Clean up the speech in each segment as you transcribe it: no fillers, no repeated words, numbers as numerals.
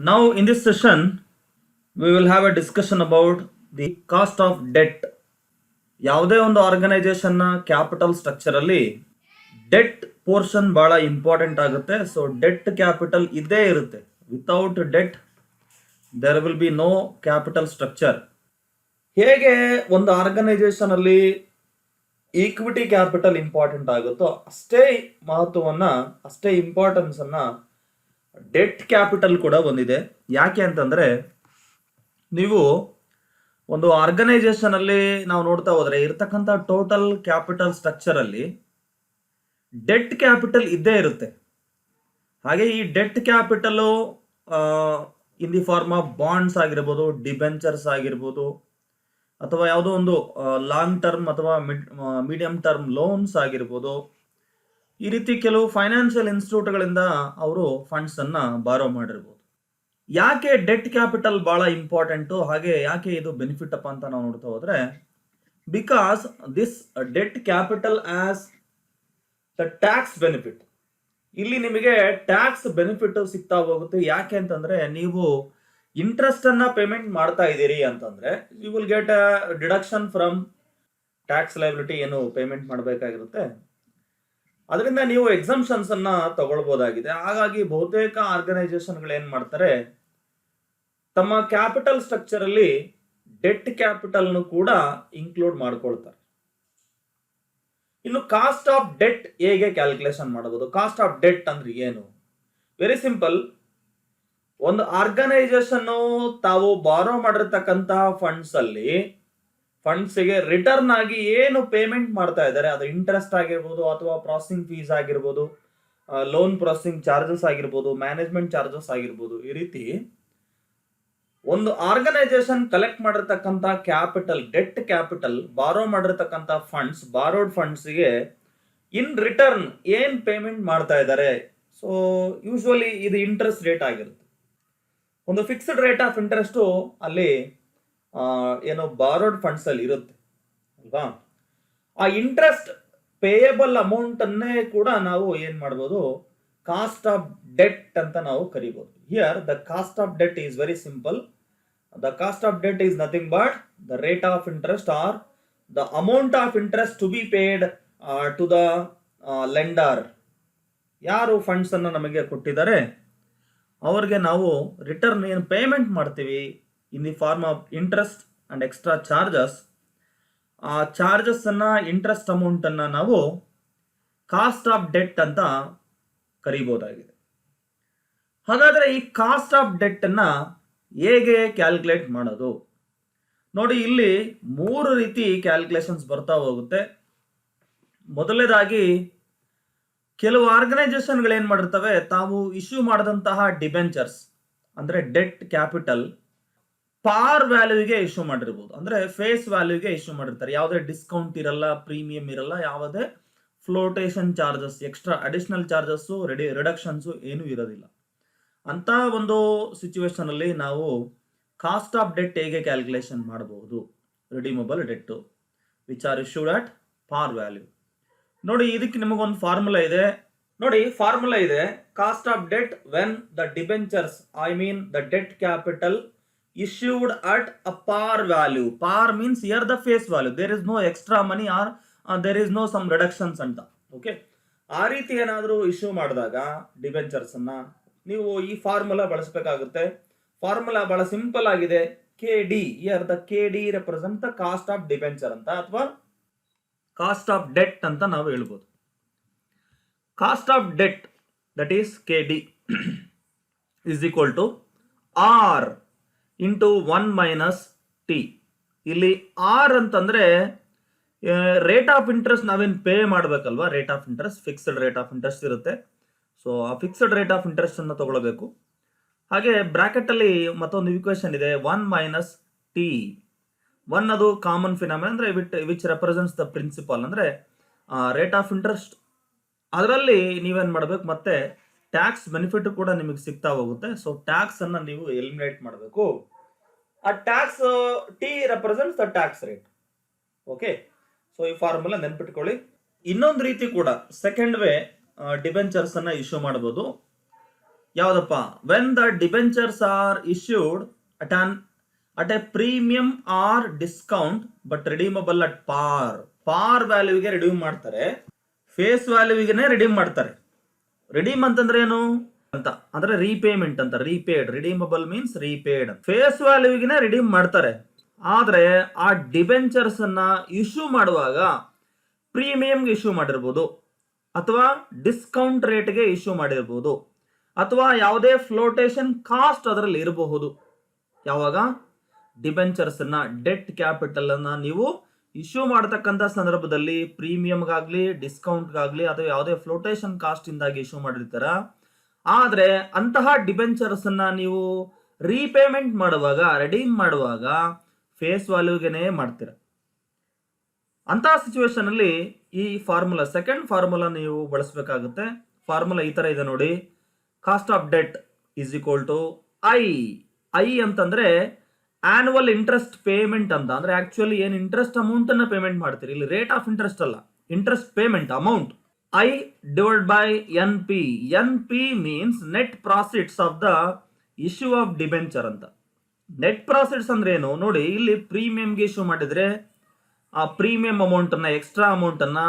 Now, in this session, we will have a discussion about the cost of debt. ಯಾವುದೇ ಒಂದು ಆರ್ಗನೈಸೇಷನ್ನ capital structure ಅಲ್ಲಿ debt portion ಬಹಳ important ಆಗುತ್ತೆ. So debt capital ಇದ್ದೇ ಇರುತ್ತೆ. Without debt there will be no capital structure. ಹೇಗೆ ಒಂದು ಆರ್ಗನೈಸೇಷನ್ ಅಲ್ಲಿ ಈಕ್ವಿಟಿ ಕ್ಯಾಪಿಟಲ್ ಇಂಪಾರ್ಟೆಂಟ್ ಆಗುತ್ತೋ ಅಷ್ಟೇ ಮಹತ್ವವನ್ನ, ಅಷ್ಟೇ ಇಂಪಾರ್ಟೆನ್ಸ್ ಅನ್ನ ಡೆಟ್ ಕ್ಯಾಪಿಟಲ್ ಕೂಡ ಬಂದಿದೆ. ಯಾಕೆ ಅಂತಂದ್ರೆ, ನೀವು ಒಂದು ಆರ್ಗನೈಸೇಷನ್ ಅಲ್ಲಿ ನಾವು ನೋಡ್ತಾ ಹೋದ್ರೆ ಇರ್ತಕ್ಕಂಥ ಟೋಟಲ್ ಕ್ಯಾಪಿಟಲ್ ಸ್ಟ್ರಕ್ಚರ್ ಅಲ್ಲಿ ಡೆಟ್ ಕ್ಯಾಪಿಟಲ್ ಇದ್ದೇ ಇರುತ್ತೆ. ಹಾಗೆ ಈ debt capital in the form of bonds ಆಗಿರ್ಬೋದು, ಡಿಬೆಂಚರ್ಸ್ ಆಗಿರ್ಬೋದು, ಅಥವಾ ಯಾವುದೋ ಒಂದು ಲಾಂಗ್ ಟರ್ಮ್ ಅಥವಾ ಮೀಡಿಯಂ ಟರ್ಮ್ ಲೋನ್ಸ್ ಆಗಿರ್ಬೋದು. ಈ ರೀತಿ ಕೆಲವು ಫೈನಾನ್ಷಿಯಲ್ ಇನ್ಸ್ಟಿಟ್ಯೂಟ್ಗಳಿಂದ ಅವರು ಫಂಡ್ಸ್ ಅನ್ನ ಬಾರೋ ಮಾಡಿರ್ಬೋದು. ಯಾಕೆ ಡೆಟ್ ಕ್ಯಾಪಿಟಲ್ ಬಹಳ ಇಂಪಾರ್ಟೆಂಟು, ಹಾಗೆ ಯಾಕೆ ಇದು ಬೆನಿಫಿಟ್ ಅಪ್ಪ ಅಂತ ನಾವು ನೋಡ್ತಾ ಹೋದ್ರೆ, because this debt capital as the tax benefit. ಇಲ್ಲಿ ನಿಮಗೆ ಟ್ಯಾಕ್ಸ್ ಬೆನಿಫಿಟ್ ಸಿಗ್ತಾ ಹೋಗುತ್ತೆ. ಯಾಕೆ ಅಂತಂದ್ರೆ, ನೀವು ಇಂಟ್ರೆಸ್ಟ್ ಅನ್ನ ಪೇಮೆಂಟ್ ಮಾಡ್ತಾ ಇದ್ದೀರಿ ಅಂತಂದ್ರೆ you will get a deduction from tax liability. ಏನು ಪೇಮೆಂಟ್ ಮಾಡಬೇಕಾಗಿರುತ್ತೆ, ಅದರಿಂದ ನೀವು ಎಕ್ಸಂಪ್ಷನ್ಸ್ ಅನ್ನ ತಗೊಳ್ಬಹುದಾಗಿದೆ. ಹಾಗಾಗಿ ಬಹುತೇಕ ಆರ್ಗನೈಸೇಷನ್ಗಳು ಏನ್ ಮಾಡ್ತಾರೆ, ತಮ್ಮ ಕ್ಯಾಪಿಟಲ್ ಸ್ಟ್ರಕ್ಚರ್ ಅಲ್ಲಿ ಡೆಟ್ ಕ್ಯಾಪಿಟಲ್ ಕೂಡ ಇನ್ಕ್ಲೂಡ್ ಮಾಡ್ಕೊಳ್ತಾರೆ. ಇನ್ನು ಕಾಸ್ಟ್ ಆಫ್ ಡೆಟ್ ಹೇಗೆ ಕ್ಯಾಲ್ಕುಲೇಷನ್ ಮಾಡಬಹುದು? ಕಾಸ್ಟ್ ಆಫ್ ಡೆಟ್ ಅಂದ್ರೆ ಏನು? Very simple. ಒಂದು ಆರ್ಗನೈಸೇಷನ್ ತಾವು ಬಾರೋ ಮಾಡಿರ್ತಕ್ಕಂತಹ ಫಂಡ್ಸ್ಗೆ ರಿಟರ್ನ್ ಆಗಿ ಏನು ಪೇಮೆಂಟ್ ಮಾಡ್ತಾ ಇದ್ದಾರೆ, ಅದು ಇಂಟ್ರೆಸ್ಟ್ ಆಗಿರ್ಬೋದು, ಅಥವಾ ಪ್ರಾಸೆಸಿಂಗ್ ಫೀಸ್ ಆಗಿರ್ಬೋದು, ಲೋನ್ ಪ್ರಾಸೆಸಿಂಗ್ ಚಾರ್ಜಸ್ ಆಗಿರ್ಬೋದು, ಮ್ಯಾನೇಜ್ಮೆಂಟ್ ಚಾರ್ಜಸ್ ಆಗಿರ್ಬೋದು. ಈ ರೀತಿ ಒಂದು ಆರ್ಗನೈಸೇಷನ್ ಕಲೆಕ್ಟ್ ಮಾಡಿರ್ತಕ್ಕಂಥ ಕ್ಯಾಪಿಟಲ್, ಡೆಟ್ ಕ್ಯಾಪಿಟಲ್, ಬಾರೋ ಮಾಡಿರ್ತಕ್ಕಂಥ ಫಂಡ್ಸ್, ಬಾರೋಡ್ ಫಂಡ್ಸ್ಗೆ ಇನ್ ರಿಟರ್ನ್ ಏನ್ ಪೇಮೆಂಟ್ ಮಾಡ್ತಾ ಇದ್ದಾರೆ. ಸೊ ಯೂಶುವಲಿ ಇದು ಇಂಟ್ರೆಸ್ಟ್ ರೇಟ್ ಆಗಿರುತ್ತೆ. ಒಂದು ಫಿಕ್ಸ್ಡ್ ರೇಟ್ ಆಫ್ ಇಂಟ್ರೆಸ್ಟ್ ಅಲ್ಲಿ ಏನೋ ಬಾರೋಡ್ ಫಂಡ್ಸ್ ಅಲ್ಲಿ ಇರುತ್ತೆ ಅಲ್ವಾ. ಆ ಇಂಟ್ರೆಸ್ಟ್ ಪೇಯಬಲ್ ಅಮೌಂಟ್ ಅನ್ನೇ ಕೂಡ ನಾವು ಏನ್ ಮಾಡ್ಬೋದು, ಕಾಸ್ಟ್ ಆಫ್ ಡೆಟ್ ಅಂತ ನಾವು ಕರಿಬಹುದು. Here the cost of debt is very simple. The cost of debt is nothing but the rate of interest or the amount of interest to be paid to the lender. ಯಾರು funds ಅನ್ನ ನಮಗೆ ಕೊಟ್ಟಿದ್ದಾರೆ ಅವ್ರಿಗೆ ನಾವು return ಏನು payment ಮಾಡ್ತೀವಿ in the form of interest and extra charges. ಆ charges ಅನ್ನ, ಇಂಟ್ರೆಸ್ಟ್ ಅಮೌಂಟ್ ಅನ್ನ ನಾವು ಕಾಸ್ಟ್ ಆಫ್ ಡೆಟ್ ಅಂತ ಕರಿಬಹುದಾಗಿದೆ. ಹಾಗಾದ್ರೆ ಈ ಕಾಸ್ಟ್ ಆಫ್ ಡೆಟ್ ಅನ್ನ ಹೇಗೆ ಕ್ಯಾಲ್ಕುಲೇಟ್ ಮಾಡೋದು? ನೋಡಿ, ಇಲ್ಲಿ 3 ರೀತಿ ಕ್ಯಾಲ್ಕುಲೇಷನ್ಸ್ ಬರ್ತಾ ಹೋಗುತ್ತೆ. ಮೊದಲನೇದಾಗಿ, ಕೆಲವು ಆರ್ಗನೈಸೇಷನ್ಗಳು ಏನ್ ಮಾಡಿರ್ತವೆ, ತಾವು ಇಶ್ಯೂ ಮಾಡಿದಂತಹ ಡಿಬೆಂಚರ್ಸ್ ಅಂದ್ರೆ ಡೆಟ್ ಕ್ಯಾಪಿಟಲ್ ಪಾರ್ ವ್ಯಾಲ್ಯೂಗೆ ಇಶ್ಯೂ ಮಾಡಿರ್ಬೋದು, ಅಂದ್ರೆ ಫೇಸ್ ವ್ಯಾಲ್ಯೂಗೆ ಇಶ್ಯೂ ಮಾಡಿರ್ತಾರೆ. ಯಾವುದೇ ಡಿಸ್ಕೌಂಟ್ ಇರಲ್ಲ, ಪ್ರೀಮಿಯಂ ಇರಲ್ಲ, ಯಾವುದೇ flotation charges, extra additional charges, reductions ಏನು ಇರೋದಿಲ್ಲ. ಅಂತ ಒಂದು ಸಿಚುವೇಶನ್ ಅಲ್ಲಿ ನಾವು ಕಾಸ್ಟ್ ಆಫ್ ಡೆಟ್ ಹೇಗೆ ಕ್ಯಾಲ್ಕುಲೇಷನ್ ಮಾಡಬಹುದು? Redeemable debt which are issued at par value. ನೋಡಿ, ಇದಕ್ಕೆ ನಿಮಗೊಂದು ಫಾರ್ಮುಲಾ ಇದೆ. ನೋಡಿ, ಫಾರ್ಮುಲಾ ಇದೆ. Cost of debt when the debentures, I mean the debt capital issued at a par value. Par means here the face value. There is no extra money or there is no some reductions ಅಂತ. Okay, ಆ ರೀತಿ ಏನಾದರೂ issue ಮಾಡಿದಾಗ debentures ಅನ್ನ ನೀವು ಈ formula ಬಳಸಬೇಕಾಗುತ್ತೆ. Formula ಬಹಳ ಸಿಂಪಲ್ ಆಗಿದೆ. KD, here the KD represent the cost of debenture ಅಂತ, ಅಥವಾ ಕಾಸ್ಟ್ ಆಫ್ ಡೆಟ್ ಅಂತ ನಾವು ಹೇಳ್ಬೋದು. Cost of debt that is KD is equal to R into 1 minus T. ಇಲ್ಲಿ R ಅಂತಂದ್ರೆ ರೇಟ್ ಆಫ್ ಇಂಟ್ರೆಸ್ಟ್ ನಾವೇನು ಪೇ ಮಾಡಬೇಕಲ್ವಾ, rate of interest, fixed rate of interest ಇರುತ್ತೆ. ಸೊ ಆ ಫಿಕ್ಸ್ಡ್ ರೇಟ್ ಆಫ್ ಇಂಟ್ರೆಸ್ಟ್ ಅನ್ನು ತಗೊಳ್ಬೇಕು. ಹಾಗೆ ಬ್ರಾಕೆಟ್ ಅಲ್ಲಿ ಮತ್ತೊಂದು ಇಕ್ವೇಶನ್ ಇದೆ, 1 ಮೈನಸ್ T. 1 ಅದು ಕಾಮನ್ ಫಿನಾಮಿನಾ, ಅಂದ್ರೆ ವಿಚ್ ರೆಪ್ರೆಸೆಂಟ್ಸ್ ದ ಪ್ರಿನ್ಸಿಪಲ್, ಅಂದ್ರೆ ರೇಟ್ ಆಫ್ ಇಂಟ್ರೆಸ್ಟ್. ಅದರಲ್ಲಿ ನೀವೇನ್ ಮಾಡಬೇಕು, ಮತ್ತೆ ಟ್ಯಾಕ್ಸ್ ಬೆನಿಫಿಟ್ ಕೂಡ ನಿಮಗೆ ಸಿಗ್ತಾ ಹೋಗುತ್ತೆ. ಸೊ ಟ್ಯಾಕ್ಸ್ ಅನ್ನ ನೀವು ಎಲಿಮಿನೇಟ್ ಮಾಡಬೇಕು. ಆ tax T represents the tax rate. Okay, so ಈ ಫಾರ್ಮುಲಾ ನೆನ್ಪಿಟ್ಕೊಳ್ಳಿ. ಇನ್ನೊಂದು ರೀತಿ ಕೂಡ, ಸೆಕೆಂಡ್ ವೇ ಡಿಬೆಂಚರ್ಸ್ ಅನ್ನ ಇಶ್ಯೂ ಮಾಡಬಹುದು. ಯಾವುದಪ್ಪ? When the debentures are issued at a premium or discount but redeemable at par ವ್ಯಾಲ್ಯೂಗೆ ರಿಡೀಮ್ ಮಾಡ್ತಾರೆ, ಫೇಸ್ ವ್ಯಾಲ್ಯೂಗೆ ರಿಡೀಮ್ ಮಾಡ್ತಾರೆ. ರಿಡೀಮ್ ಅಂತಂದ್ರೆ ಏನು ಅಂತ ಅಂದ್ರೆ ರೀಪೇಮೆಂಟ್ ಅಂತ, repaid. Redeemable means repaid. Face ವ್ಯಾಲ್ಯೂಗೆ ರಿಡೀಮ್ ಮಾಡ್ತಾರೆ, ಆದ್ರೆ ಆ ಡಿಬೆಂಚರ್ಸ್ ಅನ್ನ ಇಶ್ಯೂ ಮಾಡುವಾಗ ಪ್ರೀಮಿಯಂಗೆ ಇಶ್ಯೂ ಮಾಡಿರ್ಬೋದು, ಅಥವಾ ಡಿಸ್ಕೌಂಟ್ ರೇಟ್ಗೆ ಇಶ್ಯೂ ಮಾಡಿರ್ಬೋದು, ಅಥವಾ ಯಾವುದೇ ಫ್ಲೋಟೇಷನ್ ಕಾಸ್ಟ್ ಅದರಲ್ಲಿ ಇರಬಹುದು. ಯಾವಾಗ ಡಿಬೆಂಚರ್ಸ್ ಅನ್ನ, ಡೆಟ್ ಕ್ಯಾಪಿಟಲ್ ಅನ್ನ ನೀವು ಇಶ್ಯೂ ಮಾಡತಕ್ಕಂಥ ಸಂದರ್ಭದಲ್ಲಿ ಪ್ರೀಮಿಯಂಗಾಗ್ಲಿ ಡಿಸ್ಕೌಂಟ್ಗಾಗ್ಲಿ ಅಥವಾ ಯಾವುದೇ ಫ್ಲೋಟೇಷನ್ ಕಾಸ್ಟ್ ಇಂದಾಗಿ ಇಶ್ಯೂ ಮಾಡಿರ್ತಾರ. ಆದ್ರೆ ಅಂತಹ ಡಿಬೆಂಚರ್ಸ್ ಅನ್ನ ನೀವು ರೀಪೇಮೆಂಟ್ ಮಾಡುವಾಗ, ರಿಡೀಮ್ ಮಾಡುವಾಗ ಫೇಸ್ ವ್ಯಾಲ್ಯೂಗೆನೇ ಮಾಡ್ತೀರ. ಅಂತಹ ಸಿಚುವೇಶನ್ ಅಲ್ಲಿ ಈ ಫಾರ್ಮುಲಾ, ಸೆಕೆಂಡ್ ಫಾರ್ಮುಲಾ ನೀವು ಬಳಸಬೇಕಾಗುತ್ತೆ. ಫಾರ್ಮುಲಾ ಈ ತರ ಇದೆ ನೋಡಿ. Cost of debt is equal to I ಅಂತಂದ್ರೆ ಆನ್ಯುವಲ್ ಇಂಟ್ರೆಸ್ಟ್ ಪೇಮೆಂಟ್ ಅಂತ. ಅಂದ್ರೆ ಆಕ್ಚುಲಿ ಏನ್ ಇಂಟ್ರೆಸ್ಟ್ ಅಮೌಂಟ್ ಅನ್ನ ಪೇಮೆಂಟ್ ಮಾಡ್ತೀರಿ, ಇಲ್ಲಿ ರೇಟ್ ಆಫ್ ಇಂಟ್ರೆಸ್ಟ್ ಅಲ್ಲ, interest payment amount. I divide by N P means net profits of the issue of debenture ಅಂತ. Net profits ಅಂದ್ರೆ ಏನು ನೋಡಿ, ಇಲ್ಲಿ ಪ್ರೀಮಿಯಂಗೆ ಇಶ್ಯೂ ಮಾಡಿದ್ರೆ ಆ ಪ್ರೀಮಿಯಂ ಅಮೌಂಟ್ ಅನ್ನ, ಎಕ್ಸ್ಟ್ರಾ ಅಮೌಂಟ್ ಅನ್ನ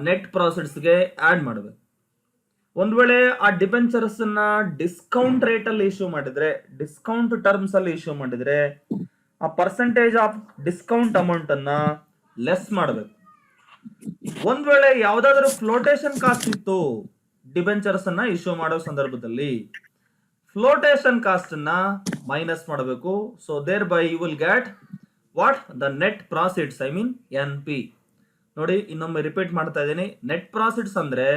ನೆಟ್ ಪ್ರಾಫಿಟ್ಸ್ಗೆ ಆಡ್ ಮಾಡಬೇಕು. ಒಂದ್ ವೇಳೆ ಆ ಡಿಬೆಂಚರ್ಸ್ ಅನ್ನ ಡಿಸ್ಕೌಂಟ್ ರೇಟ್ ಅಲ್ಲಿ ಇಶ್ಯೂ ಮಾಡಿದ್ರೆ, ಡಿಸ್ಕೌಂಟ್ ಟರ್ಮ್ಸ್ ಅಲ್ಲಿ ಇಶ್ಯೂ ಮಾಡಿದ್ರೆ ಆ ಪರ್ಸೆಂಟೇಜ್ ಆಫ್ ಡಿಸ್ಕೌಂಟ್ ಅಮೌಂಟ್ ಅನ್ನ ಲೆಸ್ ಮಾಡಬೇಕು. ಒಂದ್ ವೇಳೆ ಯಾವ್ದಾದ್ರು ಫ್ಲೋಟೇಷನ್ ಕಾಸ್ಟ್ ಇತ್ತು ಡಿಬೆಂಚರ್ಸ್ ಅನ್ನ ಇಶ್ಯೂ ಮಾಡೋ ಸಂದರ್ಭದಲ್ಲಿ, ಫ್ಲೋಟೇಷನ್ ಕಾಸ್ಟ್ ಅನ್ನ ಮೈನಸ್ ಮಾಡಬೇಕು. So thereby you will get what? The net profits, I mean NP. ನೋಡಿ ಇನ್ನೊಮ್ಮೆ ರಿಪೀಟ್ ಮಾಡ್ತಾ ಇದ್ದೀನಿ. ನೆಟ್ ಪ್ರಾಫಿಟ್ಸ್ ಅಂದ್ರೆ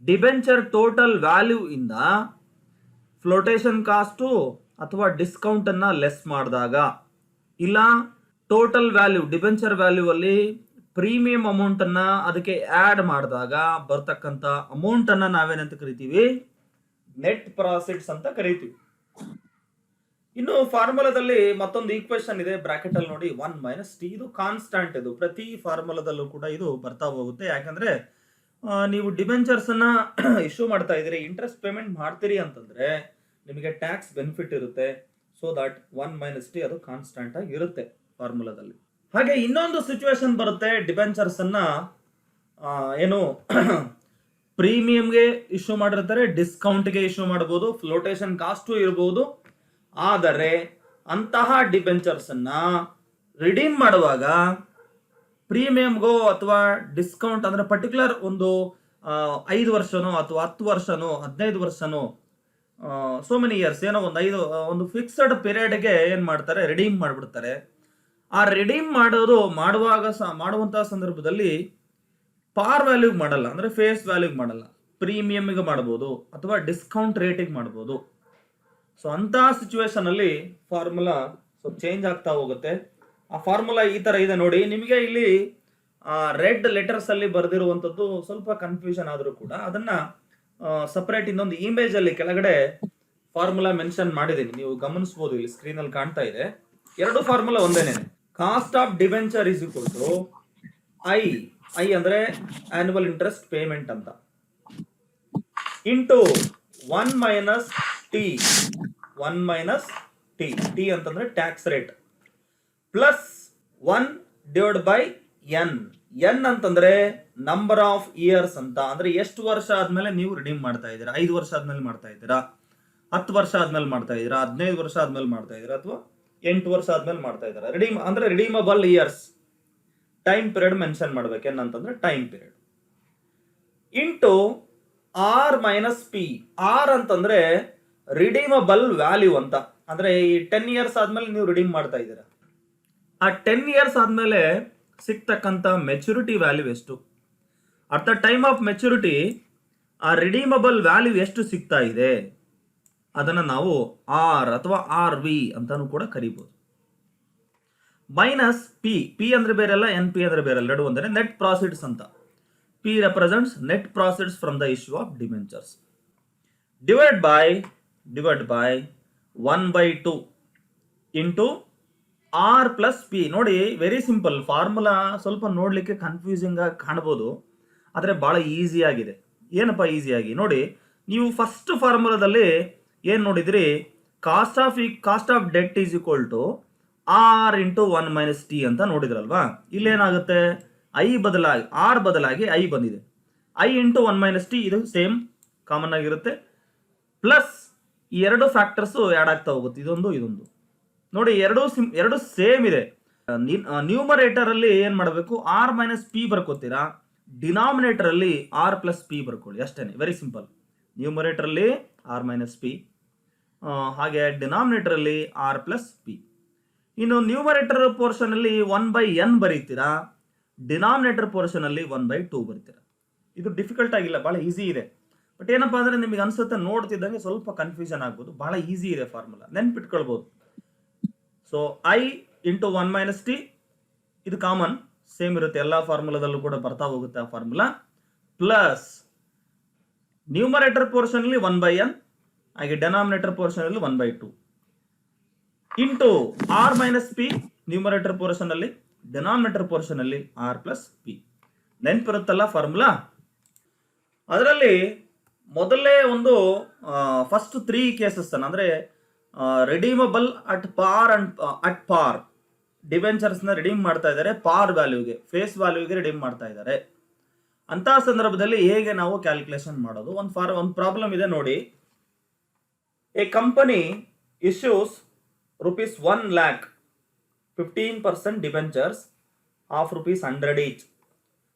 ಡಿಬೆಂಚರ್ ಟೋಟಲ್ ವ್ಯಾಲ್ಯೂ ಇಂದ ಫ್ಲೋಟೇಷನ್ ಕಾಸ್ಟು ಅಥವಾ ಡಿಸ್ಕೌಂಟ್ ಅನ್ನ ಲೆಸ್ ಮಾಡಿದಾಗ, ಇಲ್ಲ ಟೋಟಲ್ ವ್ಯಾಲ್ಯೂ ಡಿಬೆಂಚರ್ ವ್ಯಾಲ್ಯೂ ಅಲ್ಲಿ ಪ್ರೀಮಿಯಂ ಅಮೌಂಟ್ ಅನ್ನ ಅದಕ್ಕೆ ಆಡ್ ಮಾಡಿದಾಗ ಬರ್ತಕ್ಕಂಥ ಅಮೌಂಟ್ ಅನ್ನ ನಾವೇನಂತ ಕರಿತೀವಿ? ನೆಟ್ ಪ್ರಾಫಿಟ್ಸ್ ಅಂತ ಕರಿತೀವಿ. ಇನ್ನು ಫಾರ್ಮುಲಾದಲ್ಲಿ ಮತ್ತೊಂದು ಈಕ್ವೇಶನ್ ಇದೆ ಬ್ರಾಕೆಟ್ ಅಲ್ಲಿ ನೋಡಿ, 1 - t. ಇದು ಕಾನ್ಸ್ಟಂಟ್. ಇದು ಪ್ರತಿ ಫಾರ್ಮುಲಾದಲ್ಲೂ ಕೂಡ ಇದು ಬರ್ತಾ ಹೋಗುತ್ತೆ. ಯಾಕಂದ್ರೆ ನೀವು ಡಿಬೆಂಚರ್ಸ್ ಅನ್ನ ಇಶ್ಯೂ ಮಾಡ್ತಾ ಇದ್ದೀರಿ, ಇಂಟ್ರೆಸ್ಟ್ ಪೇಮೆಂಟ್ ಮಾಡ್ತೀರಿ ಅಂತಂದ್ರೆ ನಿಮಗೆ ಟ್ಯಾಕ್ಸ್ ಬೆನಿಫಿಟ್ ಇರುತ್ತೆ. ಸೊ ದಟ್ 1 - t ಅದು ಕಾನ್ಸ್ಟಂಟ್ ಆಗಿ ಇರುತ್ತೆ ಫಾರ್ಮುಲಾದಲ್ಲಿ. ಹಾಗೆ ಇನ್ನೊಂದು ಸಿಚುವೇಶನ್ ಬರುತ್ತೆ, ಡಿಬೆಂಚರ್ಸ್ ಅನ್ನ ಏನು ಪ್ರೀಮಿಯಂಗೆ ಇಶ್ಯೂ ಮಾಡಿರ್ತಾರೆ, ಡಿಸ್ಕೌಂಟ್ಗೆ ಇಶ್ಯೂ ಮಾಡಬಹುದು, ಫ್ಲೋಟೇಷನ್ ಕಾಸ್ಟು ಇರಬಹುದು. ಆದರೆ ಅಂತಹ ಡಿಬೆಂಚರ್ಸ್ ಅನ್ನ ರಿಡೀಮ್ ಮಾಡುವಾಗ ಪ್ರೀಮಿಯಂಗೋ ಅಥವಾ ಡಿಸ್ಕೌಂಟ್ ಅಂದ್ರೆ ಪರ್ಟಿಕ್ಯುಲರ್ ಒಂದು 5 ವರ್ಷನೋ ಅಥವಾ 10 ವರ್ಷನೋ 15 ವರ್ಷನೋ ಸೋ ಮೆನಿ ಇಯರ್ಸ್ ಏನೋ ಒಂದು ಫಿಕ್ಸ್ಡ್ ಪೀರಿಯಡ್ಗೆ ಏನ್ ಮಾಡ್ತಾರೆ? ರಿಡೀಮ್ ಮಾಡ್ಬಿಡ್ತಾರೆ. ಆ ರಿಡೀಮ್ ಮಾಡುವಂತಹ ಸಂದರ್ಭದಲ್ಲಿ ಪಾರ್ ವ್ಯಾಲ್ಯೂಗೆ ಮಾಡಲ್ಲ, ಅಂದ್ರೆ ಫೇಸ್ ವ್ಯಾಲ್ಯೂಗೆ ಮಾಡಲ್ಲ, ಪ್ರೀಮಿಯಂಗೆ ಮಾಡಬಹುದು ಅಥವಾ ಡಿಸ್ಕೌಂಟ್ ರೇಟಿಗೆ ಮಾಡಬಹುದು. ಸೊ ಅಂತ ಸಿಚುವೇಶನ್ ಅಲ್ಲಿ ಫಾರ್ಮುಲಾ ಸ್ವಲ್ಪ ಚೇಂಜ್ ಆಗ್ತಾ ಹೋಗುತ್ತೆ. ಆ ಫಾರ್ಮುಲಾ ಈ ತರ ಇದೆ ನೋಡಿ. ನಿಮಗೆ ಇಲ್ಲಿ ರೆಡ್ ಲೆಟರ್ಸ್ ಅಲ್ಲಿ ಬರೆದಿರುವಂತದ್ದು ಸ್ವಲ್ಪ ಕನ್ಫ್ಯೂಷನ್ ಆದ್ರೂ ಕೂಡ ಅದನ್ನ ಸಪರೇಟ್ ಇನ್ನೊಂದು ಇಮೇಜ್ ಅಲ್ಲಿ ಕೆಳಗಡೆ ಫಾರ್ಮುಲಾ ಮೆನ್ಷನ್ ಮಾಡಿದ್ದೀನಿ, ನೀವು ಗಮನಿಸಬಹುದು. ಇಲ್ಲಿ ಸ್ಕ್ರೀನ್ ಅಲ್ಲಿ ಕಾಣ್ತಾ ಇದೆ. ಎರಡು ಫಾರ್ಮುಲಾ ಒಂದೇನೆ. Cost of debenture is equal to I ಅಂದ್ರೆ ಆನ್ಯುವಲ್ ಇಂಟ್ರೆಸ್ಟ್ ಪೇಮೆಂಟ್ ಅಂತ, ಇಂಟು 1 - t. 1 - t ಅಂತಂದ್ರೆ tax rate, plus 1 divide by n ಅಂತಂದ್ರೆ ನಂಬರ್ ಆಫ್ ಇಯರ್ಸ್ ಅಂತ. ಅಂದ್ರೆ ಎಷ್ಟು ವರ್ಷ ಆದ್ಮೇಲೆ ನೀವು ರಿಡೀಮ್ ಮಾಡ್ತಾ ಇದ್ದೀರಾ? 5 ವರ್ಷ ಆದ್ಮೇಲೆ ಮಾಡ್ತಾ ಇದ್ದೀರಾ, 10 ವರ್ಷ ಆದ್ಮೇಲೆ ಮಾಡ್ತಾ ಇದ್ದೀರಾ, 15 ವರ್ಷ ಆದ್ಮೇಲೆ ಮಾಡ್ತಾ ಇದ್ದೀರಾ, ಅಥವಾ 8 ವರ್ಷ ಆದ್ಮೇಲೆ ಮಾಡ್ತಾ ಇದ್ದೀರಾ? ರಿಡೀಮ್ ಅಂದ್ರೆ redeemable years, time period mention ಮಾಡ್ಬೇಕು. ಏನಂತಂದ್ರೆ time period, into r - p. r ಅಂತಂದ್ರೆ ರಿಡೀಮಬಲ್ ವ್ಯಾಲ್ಯೂ ಅಂತ. ಅಂದ್ರೆ ಈ 10 ಇಯರ್ಸ್ ಆದ್ಮೇಲೆ ನೀವು ರಿಡೀಮ್ ಮಾಡ್ತಾ ಇದ್ದೀರಾ, ಆ 10 ಇಯರ್ಸ್ ಆದ್ಮೇಲೆ ಸಿಗ್ತಕ್ಕಂಥ ಮೆಚುರಿಟಿ ವ್ಯಾಲ್ಯೂ ಎಷ್ಟು? At the time of maturity ಆ ರಿಡೀಮಬಲ್ ವ್ಯಾಲ್ಯೂ ಎಷ್ಟು ಸಿಗ್ತಾ ಇದೆ ಅದನ್ನ ನಾವು ಆರ್ ಅಥವಾ RV ಅಂತಾನು ಕೂಡ ಕರಿಬಹುದು. ಮೈನಸ್ ಪಿ ಅಂದ್ರೆ ಬೇರೆಲ್ಲ, NP ಅಂದ್ರೆ ಬೇರೆಲ್ಲ, ಎರಡು ಒಂದೇ. ನೆಟ್ ಪ್ರಾಫಿಟ್ಸ್ ಅಂತ. P represents net profits from the issue of debentures. Divided by 1/2 into R plus P. ನೋಡಿ ವೆರಿ ಸಿಂಪಲ್ ಫಾರ್ಮುಲಾ. ಸ್ವಲ್ಪ ನೋಡ್ಲಿಕ್ಕೆ ಕನ್ಫ್ಯೂಸಿಂಗ್ ಆಗಿ ಕಾಣಬಹುದು, ಆದರೆ ಬಹಳ ಈಸಿ ಆಗಿದೆ. ಏನಪ್ಪ ಈಸಿಯಾಗಿ ನೋಡಿ, ನೀವು ಫಸ್ಟ್ ಫಾರ್ಮುಲಾದಲ್ಲಿ ಏನು ನೋಡಿದ್ರಿ, cost of debt is equal to R into 1 minus T ಅಂತ ನೋಡಿದ್ರಲ್ವಾ. ಇಲ್ಲೇನಾಗುತ್ತೆ, ಆರ್ ಬದಲಾಗಿ ಐ ಬಂದಿದೆ. ಐ ಇಂಟು 1 ಮೈನಸ್ ಟಿ ಇದು ಸೇಮ್ ಕಾಮನ್ ಆಗಿರುತ್ತೆ. ಪ್ಲಸ್ ಈ ಎರಡು ಫ್ಯಾಕ್ಟರ್ಸು ಆ್ಯಡ್ ಆಗ್ತಾ ಹೋಗುತ್ತೆ, ಇದೊಂದು ನೋಡಿ, ಎರಡು ಸೇಮ್ ಇದೆ. ನ್ಯೂಮರೇಟರ್ ಅಲ್ಲಿ ಏನ್ ಮಾಡಬೇಕು, ಆರ್ ಮೈನಸ್ ಪಿ ಬರ್ಕೋತೀರಾ, ಡಿನಾಮಿನೇಟರ್ ಅಲ್ಲಿ ಆರ್ ಪ್ಲಸ್ ಪಿ ಬರ್ಕೊಳ್ಳಿ, ಅಷ್ಟೇನೆ, ವೆರಿ ಸಿಂಪಲ್. ನ್ಯೂಮರೇಟರ್ ಅಲ್ಲಿ ಆರ್ ಮೈನಸ್ ಪಿ, ಹಾಗೆ ಡಿನಾಮಿನೇಟರ್ ಅಲ್ಲಿ ಆರ್ ಪ್ಲಸ್ ಪಿ. ಇನ್ನು ನ್ಯೂಮರೇಟರ್ ಪೋರ್ಷನ್ ಅಲ್ಲಿ 1/n ಬರೀತೀರಾ, ಡಿನಾಮಿನೇಟರ್ ಪೋರ್ಷನ್ ಅಲ್ಲಿ 1/2 ಬರೀತೀರಾ. ಇದು ಡಿಫಿಕಲ್ಟ್ ಆಗಿಲ್ಲ, ಬಹಳ ಈಸಿ ಇದೆ. ಬಟ್ ಏನಪ್ಪಾ ಅಂದ್ರೆ ನಿಮಗೆ ಅನ್ಸುತ್ತೆ ನೋಡ್ತಿದ್ದಂಗೆ ಸ್ವಲ್ಪ ಕನ್ಫ್ಯೂಷನ್ ಆಗ್ಬೋದು, ಬಹಳ ಈಸಿ ಇದೆ ಫಾರ್ಮುಲಾ, ನೆನ್ಪಿಟ್ಕೊಳ್ಬಹುದು. So I into 1 minus T ಇದು ಕಾಮನ್ ಸೇಮ್ ಇರುತ್ತೆ, ಎಲ್ಲ ಫಾರ್ಮುಲಾದಲ್ಲೂ ಕೂಡ ಬರ್ತಾ ಹೋಗುತ್ತೆ ಆ ಫಾರ್ಮುಲಾ. ಪ್ಲಸ್ ನ್ಯೂಮರೇಟರ್ ಪೋರ್ಷನ್ ಅಲ್ಲಿ 1/n, ಹಾಗೆ ಡೆನಾಮಿನೇಟರ್ ಪೋರ್ಷನ್ ಅಲ್ಲಿ 1/2 into R minus P, numerator portion ಅಲ್ಲಿ, ಡೆನಾಮಿನೇಟರ್ ಪೋರ್ಷನ್ ಅಲ್ಲಿ ಆರ್ ಪ್ಲಸ್ ಪಿ. ನೆನ್ಪಿರುತ್ತಲ್ಲ ಫಾರ್ಮುಲಾ. ಅದರಲ್ಲಿ ಮೊದಲೇ ಒಂದು ಫಸ್ಟ್ 3 ಕೇಸಸ್ ಅಂದ್ರೆ ರಿಡೀಮಬಲ್ ಅಟ್ ಪಾರ್ ಡಿಬೆಂಚರ್ಸ್ ನ ರಿಡೀಮ್ ಮಾಡ್ತಾ ಇದ್ದಾರೆ, ಪಾರ್ ವ್ಯಾಲ್ಯೂಗೆ, ಫೇಸ್ ವ್ಯಾಲ್ಯೂಗೆ ರಿಡೀಮ್ ಮಾಡ್ತಾ ಇದ್ದಾರೆ. ಅಂತ ಸಂದರ್ಭದಲ್ಲಿ ಹೇಗೆ ನಾವು ಕ್ಯಾಲ್ಕುಲೇಷನ್ ಮಾಡೋದು, ಒಂದು ಪ್ರಾಬ್ಲಮ್ ಇದೆ ನೋಡಿ. A company issues ₹1 lakh 15% debentures of ₹100 each.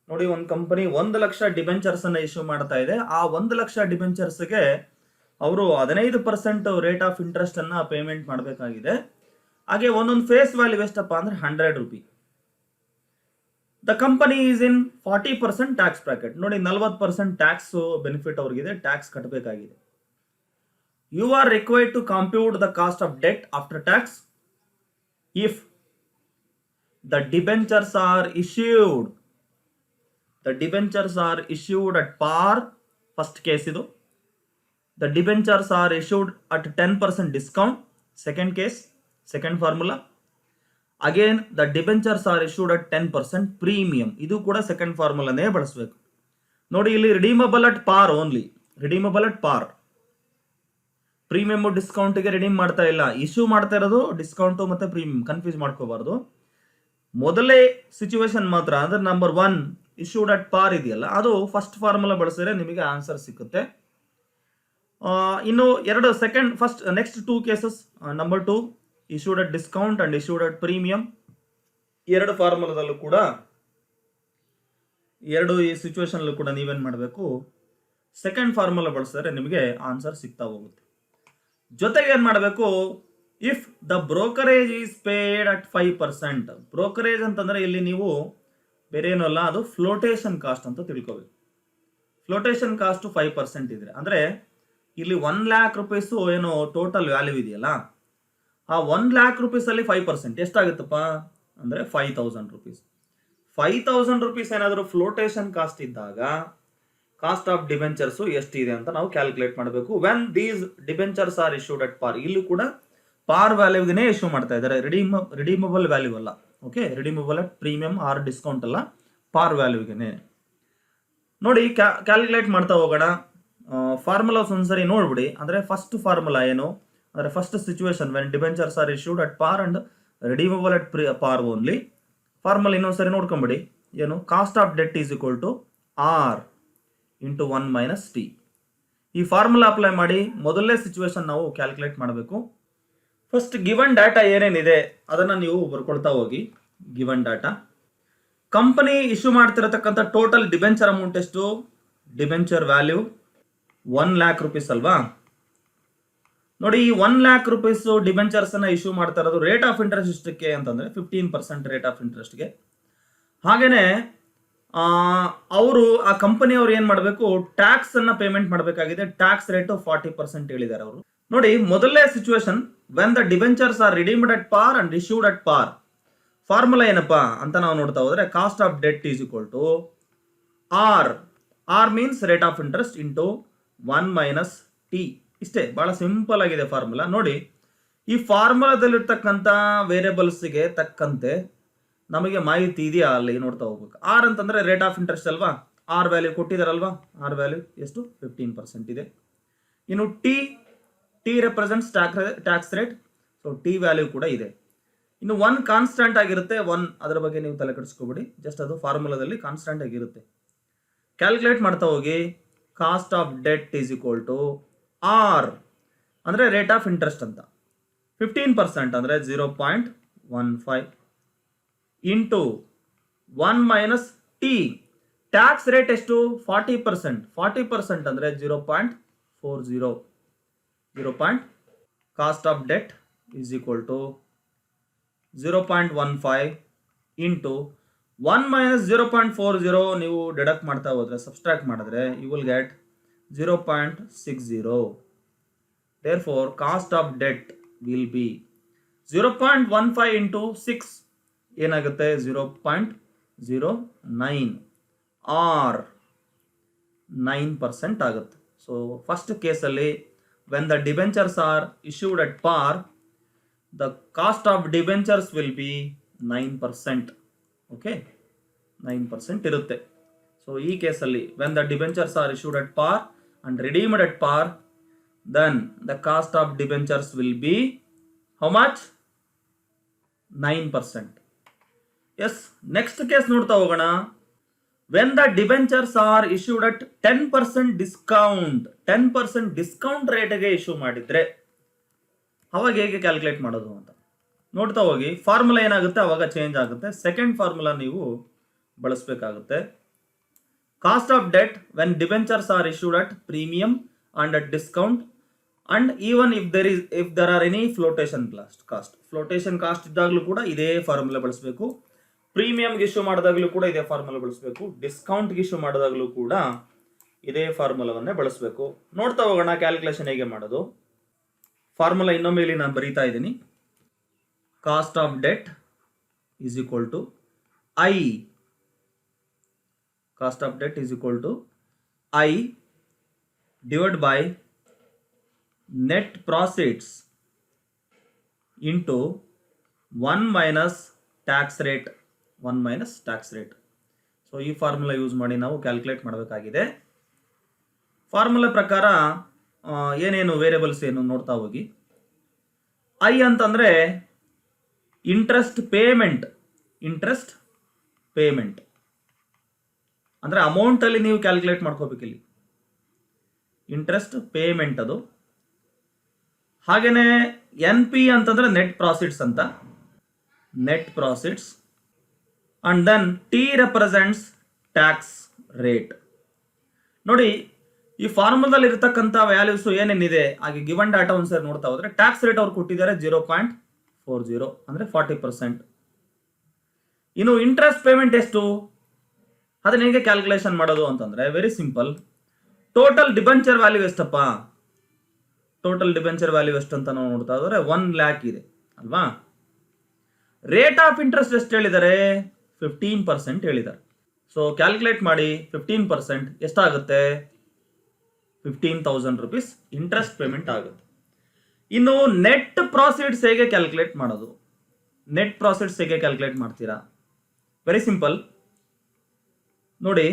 ನೋಡಿ, ಒಂದು ಕಂಪನಿ 1 ಲಕ್ಷ ಡಿಬೆಂಚರ್ಸ್ ಅನ್ನ ಇಶ್ಯೂ ಮಾಡ್ತಾ ಇದೆ. ಆ 1 ಲಕ್ಷ ಡಿಬೆಂಚರ್ಸ್ಗೆ ಅವರು 15% ರೇಟ್ ಆಫ್ ಇಂಟ್ರೆಸ್ಟ್ ಅನ್ನ ಪೇಮೆಂಟ್ ಮಾಡಬೇಕಾಗಿದೆ. ಹಾಗೆ ಒಂದೊಂದು ಫೇಸ್ ವ್ಯಾಲ್ಯೂ ಎಷ್ಟಪ್ಪ ಅಂದ್ರೆ ₹100. The company is in 40% tax bracket. ನೋಡಿ, 40% ಟ್ಯಾಕ್ಸ್ ಬೆನಿಫಿಟ್ ಅವ್ರಿಗಿದೆ, ಟ್ಯಾಕ್ಸ್ ಕಟ್ಟಬೇಕಾಗಿದೆ. You are required to compute the cost of debt after tax if the debentures are issued. The debentures are issued at par, first case idu. The debentures are issued at 10% discount, second case, second formula. Again, the debentures are issued at 10% premium, idu kuda second formula ne ಬಳಸಬೇಕು. ನೋಡಿ, ಇಲ್ಲಿ redeemable at par only, redeemable at par. Premium discount ಗೆ redeem ಮಾಡ್ತಾ ಇಲ್ಲ, issue ಮಾಡ್ತಾ ಇರೋದು discount ಮತ್ತೆ premium, confuse ಮಾಡ್ಕೋಬಾರ್ದು. ಮೊದಲೇ ಸಿಚುವೇಶನ್ ಮಾತ್ರ ಅಂದ್ರೆ ನಂಬರ್ 1 ಇಶ್ಯೂಡ್ ಅಟ್ ಪಾರ್ ಇದೆಯಲ್ಲ, ಅದು ಫಸ್ಟ್ ಫಾರ್ಮುಲಾ ಬಳಸಿದ್ರೆ ನಿಮಗೆ ಆನ್ಸರ್ ಸಿಕ್ಕುತ್ತೆ. ಇನ್ನು next 2 cases, number 2 issued at discount and issued at premium, ಎರಡು ಫಾರ್ಮುಲಾದಲ್ಲೂ ಕೂಡ, ಈ ಸಿಚುವೇಶನ್ ಕೂಡ ನೀವೇನ್ ಮಾಡಬೇಕು, ಸೆಕೆಂಡ್ ಫಾರ್ಮುಲಾ ಬಳಸಿದ್ರೆ ನಿಮಗೆ ಆನ್ಸರ್ ಸಿಗ್ತಾ ಹೋಗುತ್ತೆ. ಜೊತೆಗೆ ಏನ್ ಮಾಡಬೇಕು, if the brokerage is paid at 5%. Brokerage ಅಂತಂದ್ರೆ ಇಲ್ಲಿ ನೀವು ಬೇರೆ ಏನೂ ಅಲ್ಲ, ಅದು ಫ್ಲೋಟೇಷನ್ ಕಾಸ್ಟ್ ಅಂತ ತಿಳ್ಕೋಬೇಕು. ಫ್ಲೋಟೇಷನ್ ಕಾಸ್ಟ್ 5% ಇದ್ರೆ ಅಂದ್ರೆ ಇಲ್ಲಿ 1 lakh rupees ಏನು ಟೋಟಲ್ ವ್ಯಾಲ್ಯೂ ಇದೆಯಲ್ಲ, ಆ 1 lakh rupees ಅಲ್ಲಿ 5% ಎಷ್ಟಾಗುತ್ತಪ್ಪ ಅಂದ್ರೆ 5,000 rupees. 5,000 rupees ಏನಾದರೂ ಫ್ಲೋಟೇಷನ್ ಕಾಸ್ಟ್ ಇದ್ದಾಗ ಕಾಸ್ಟ್ ಆಫ್ ಡಿಬೆಂಚರ್ಸ್ ಎಷ್ಟಿದೆ ಅಂತ ನಾವು ಕ್ಯಾಲ್ಕುಲೇಟ್ ಮಾಡಬೇಕು. When these debentures are issued at par, ಇಲ್ಲೂ ಕೂಡ ಪಾರ್ ವ್ಯಾಲ್ಯೂಗೆ ಇಶ್ಯೂ ಮಾಡ್ತಾ ಇದ್ದಾರೆ, ರಿಡೀಮಬಲ್ ವ್ಯಾಲ್ಯೂ ಅಲ್ಲ. Okay, redeemable at premium or discount ಅಲ್ಲ, ಪಾರ್ ವ್ಯಾಲ್ಯೂಗೆ. ನೋಡಿ, ಕ್ಯಾಲ್ಕುಲೇಟ್ ಮಾಡ್ತಾ ಹೋಗೋಣ. ಫಾರ್ಮುಲಾಸ್ ಒಂದ್ಸರಿ ನೋಡ್ಬಿಡಿ. ಅಂದ್ರೆ ಫಸ್ಟ್ ಫಾರ್ಮುಲಾ ಏನು ಅಂದ್ರೆ first situation when debentures are issued at par and redeemable at par only. Formula ಇನ್ನೊಂದ್ಸರಿ ನೋಡ್ಕೊಂಬಿಡಿ. ಏನು, cost of debt is equal to R into 1 minus T. ಈ ಫಾರ್ಮುಲಾ ಅಪ್ಲೈ ಮಾಡಿ ಮೊದಲನೇ ಸಿಚುವೇಶನ್ ನಾವು ಕ್ಯಾಲ್ಕುಲೇಟ್ ಮಾಡಬೇಕು. ಫಸ್ಟ್ ಗಿವನ್ ಡಾಟಾ ಏನೇನಿದೆ ಅದನ್ನ ನೀವು ಬರ್ಕೊಳ್ತಾ ಹೋಗಿ. ಗಿವನ್ ಡಾಟಾ, ಕಂಪನಿ ಇಶ್ಯೂ ಮಾಡ್ತಿರತಕ್ಕಂಥ ಟೋಟಲ್ ಡಿಬೆಂಚರ್ ಅಮೌಂಟ್ ಎಷ್ಟು, ಡಿಬೆಂಚರ್ ವ್ಯಾಲ್ಯೂ 1 lakh rupees ಅಲ್ವಾ. ನೋಡಿ, ಈ 1 lakh rupees ಡಿಬೆಂಚರ್ಸ್ ಅನ್ನ ಇಶ್ಯೂ ಮಾಡ್ತಾ ಇರೋದು ರೇಟ್ ಆಫ್ ಇಂಟ್ರೆಸ್ಟ್ ಎಷ್ಟಕ್ಕೆ ಅಂತಂದ್ರೆ 15% ರೇಟ್ ಆಫ್ ಇಂಟ್ರೆಸ್ಟ್ಗೆ. ಹಾಗೇನೆ ಆ ಕಂಪನಿ ಅವ್ರು ಏನ್ ಮಾಡಬೇಕು, ಟ್ಯಾಕ್ಸ್ ಅನ್ನ ಪೇಮೆಂಟ್ ಮಾಡಬೇಕಾಗಿದೆ. ಟ್ಯಾಕ್ಸ್ ರೇಟ್ 40% ಹೇಳಿದ್ದಾರೆ ಅವರು. ನೋಡಿ, ಮೊದಲನೇ situation when the debentures are redeemed at par and issued at par. Formula ಏನಪ್ಪಾ ಅಂತ ನಾವು ನೋಡ್ತಾ ಹೋದ್ರೆ cost of debt is equal to R means rate of interest into 1 minus T. ಇಷ್ಟೇ, ಬಹಳ ಸಿಂಪಲ್ ಆಗಿದೆ ಫಾರ್ಮುಲಾ. ನೋಡಿ, ಈ ಫಾರ್ಮುಲಾದಲ್ಲಿರ್ತಕ್ಕಂಥ ವೇರಿಯಬಲ್ಸ್ಗೆ ತಕ್ಕಂತೆ ನಮಗೆ ಮಾಹಿತಿ ಇದೆಯಾ ಅಲ್ಲಿ ನೋಡ್ತಾ ಹೋಗ್ಬೇಕು. ಆರ್ ಅಂತಂದ್ರೆ ರೇಟ್ ಆಫ್ ಇಂಟ್ರೆಸ್ಟ್ ಅಲ್ವಾ, ಆರ್ ವ್ಯಾಲ್ಯೂ ಕೊಟ್ಟಿದಾರಲ್ವಾ, ಆರ್ ವ್ಯಾಲ್ಯೂ ಎಷ್ಟು 15% ಇದೆ. ಇನ್ನು T represents tax rate. So T value ಕೂಡ ಇದೆ. ಇನ್ನು ಒನ್ ಕಾನ್ಸ್ಟೆಂಟ್ ಆಗಿರುತ್ತೆ, ಒನ್ ಅದರ ಬಗ್ಗೆ ನೀವು ತಲೆ ಕೆಡಿಸ್ಕೋಬೇಡಿ, ಜಸ್ಟ್ ಅದು ಫಾರ್ಮುಲಾದಲ್ಲಿ ಕಾನ್ಸ್ಟೆಂಟ್ ಆಗಿರುತ್ತೆ. ಕ್ಯಾಲ್ಕುಲೇಟ್ ಮಾಡ್ತಾ ಹೋಗಿ. Cost of debt is equal to R ಅಂದರೆ ರೇಟ್ ಆಫ್ ಇಂಟ್ರೆಸ್ಟ್ ಅಂತ, 15% ಅಂದರೆ 0.15 into 1 minus T. Tax rate ಎಷ್ಟು? 40%. 40% ಅಂದರೆ 0.40. Cost of debt is equal to 0.15 into 1 minus 0.40. ನೀವು ಡಿಡಕ್ಟ್ ಮಾಡ್ತಾ ಹೋದರೆ, ಸಬ್ಸ್ಟ್ರಾಕ್ಟ್ ಮಾಡಿದ್ರೆ, you will get 0.60. Therefore, cost of debt will be 0.15 into 6 ಏನಾಗುತ್ತೆ? 0.09 or 9% ಆಗುತ್ತೆ. ಸೊ ಫಸ್ಟ್ ಕೇಸಲ್ಲಿ when the debentures are issued at par, the cost of debentures will be 9%. Okay, 9% ಇರುತ್ತೆ. So ಈ ಕೇಸಲ್ಲಿ when the debentures are issued at par and redeemed at par, then the cost of debentures will be how much? 9%. Yes, next case ನೋಡ್ತಾ ಹೋಗೋಣ. When the debentures are issued at 10% discount, 10% discount ರೇಟ್ಗೆ issue ಮಾಡಿದ್ರೆ ಅವಾಗ ಹೇಗೆ calculate ಮಾಡೋದು ಅಂತ ನೋಡ್ತಾ ಹೋಗಿ. Formula ಏನಾಗುತ್ತೆ ಅವಾಗ ಚೇಂಜ್ ಆಗುತ್ತೆ. ಸೆಕೆಂಡ್ ಫಾರ್ಮುಲಾ ನೀವು ಬಳಸಬೇಕಾಗುತ್ತೆ. Cost of debt when debentures are issued at premium and at discount, and even if there are any flotation cost ಇದ್ದಾಗಲೂ ಕೂಡ ಇದೇ ಫಾರ್ಮುಲಾ ಬಳಸಬೇಕು. ಪ್ರೀಮಿಯಂಗೆ ಇಶ್ಯೂ ಮಾಡಿದಾಗಲೂ ಕೂಡ ಇದೇ ಫಾರ್ಮುಲಾ ಬಳಸಬೇಕು. ಡಿಸ್ಕೌಂಟ್ಗೆ ಇಶ್ಯೂ ಮಾಡಿದಾಗಲೂ ಕೂಡ ಇದೇ ಫಾರ್ಮುಲಾವನ್ನೇ ಬಳಸಬೇಕು. ನೋಡ್ತಾ ಹೋಗೋಣ ಕ್ಯಾಲ್ಕುಲೇಷನ್ ಹೇಗೆ ಮಾಡೋದು. ಫಾರ್ಮುಲಾ ಇನ್ನೊಮ್ಮೆ ಇಲ್ಲಿ ನಾನು ಬರೀತಾ ಇದ್ದೀನಿ. Cost of debt is equal to I. Cost of debt is equal to I divided by net proceeds into 1 minus tax rate. So ಈ ಫಾರ್ಮುಲಾ ಯೂಸ್ ಮಾಡಿ ನಾವು ಕ್ಯಾಲ್ಕುಲೇಟ್ ಮಾಡಬೇಕಾಗಿದೆ. ಫಾರ್ಮುಲಾ ಪ್ರಕಾರ ಏನೇನು ವೇರಿಯಬಲ್ಸ್ ಏನು ನೋಡ್ತಾ ಹೋಗಿ. ಐ ಅಂತಂದರೆ ಇಂಟ್ರೆಸ್ಟ್ ಪೇಮೆಂಟ್ ಅಂದರೆ ಅಮೌಂಟಲ್ಲಿ ನೀವು ಕ್ಯಾಲ್ಕುಲೇಟ್ ಮಾಡ್ಕೋಬೇಕು. ಇಲ್ಲಿ ಇಂಟ್ರೆಸ್ಟ್ ಪೇಮೆಂಟ್ ಅದು. ಹಾಗೇನೆ ಎನ್ ಪಿ ಅಂತಂದ್ರೆ ನೆಟ್ ಪ್ರಾಫಿಟ್ಸ್ ಅಂತ, net profits. And then T represents tax rate. ನೋಡಿ ಈ ಫಾರ್ಮುಲಾದಲ್ಲಿ ಇರತಕ್ಕಂಥ ವ್ಯಾಲ್ಯೂಸ್ ಏನೇನಿದೆ ಹಾಗೆ ಗಿವನ್ ಡಾಟಾ ಒಂದ್ಸರಿ ನೋಡ್ತಾ ಹೋದ್ರೆ, ಟ್ಯಾಕ್ಸ್ ರೇಟ್ ಅವ್ರು ಕೊಟ್ಟಿದ್ದಾರೆ 0.40 ಅಂದ್ರೆ 40%. ಇನ್ನು ಇಂಟ್ರೆಸ್ಟ್ ಪೇಮೆಂಟ್ ಎಷ್ಟು, ಅದನ್ನ ಹೇಗೆ ಕ್ಯಾಲ್ಕುಲೇಷನ್ ಮಾಡೋದು ಅಂತಂದ್ರೆ very simple. Total debenture value ಎಷ್ಟಪ್ಪ? ಟೋಟಲ್ ಡಿಬೆಂಚರ್ ವ್ಯಾಲ್ಯೂ ಎಷ್ಟು ಅಂತ ನಾವು ನೋಡ್ತಾ ಹೋದ್ರೆ 1 lakh ಇದೆ ಅಲ್ವಾ. ರೇಟ್ ಆಫ್ ಇಂಟ್ರೆಸ್ಟ್ ಎಷ್ಟು ಹೇಳಿದ್ದಾರೆ? 15% ಹೇಳಿದ್ದಾರೆ. ಸೊ ಕ್ಯಾಲ್ಕುಲೇಟ್ ಮಾಡಿ. 15% ಎಷ್ಟಾಗುತ್ತೆ? 15,000 rupees ಇಂಟ್ರೆಸ್ಟ್ ಪೇಮೆಂಟ್ ಆಗುತ್ತೆ. ಇನ್ನು ನೆಟ್ ಪ್ರಾಫಿಟ್ಸ್ ಹೇಗೆ ಕ್ಯಾಲ್ಕುಲೇಟ್ ಮಾಡೋದು? ನೆಟ್ ಪ್ರಾಫಿಟ್ಸ್ ಹೇಗೆ ಕ್ಯಾಲ್ಕುಲೇಟ್ ಮಾಡ್ತೀರಾ? Very simple. ನೋಡಿ,